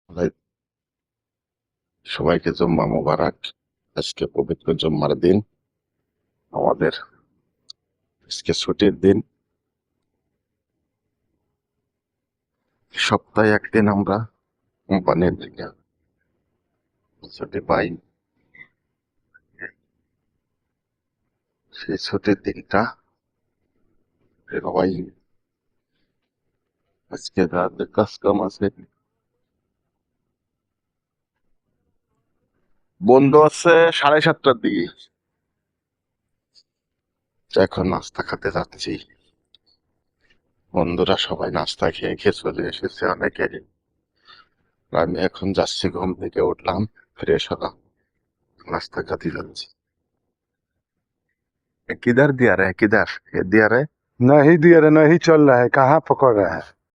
ভাই, সবাইকে জুম্মা মোবারক। আজকে পবিত্র জুম্মার দিন। আমাদের আজকে ছুটির দিন। সপ্তাহে একদিন আমরা কোম্পানির থেকে ছুটি পাই। সেই ছুটির দিনটা সবাই আজকে যাদের কাজ কাম আছে, বন্ধ আছে 7:30টার দিকে। তো এখন নাস্তা খেতে যাচ্ছি। বন্ধুরা সবাই নাস্তা খেয়ে খেয়ে চলে এসেছে অনেকে। আমি এখন যাচ্ছি, ঘুম থেকে উঠলাম, ফ্রেশ হলাম, नाश्ता खाती যাচ্ছি। किधर दिया रहे, किधर ये दिया रहे? नहीं दिया रे, नहीं चल रहा है, कहाँ पकड़ रहा है।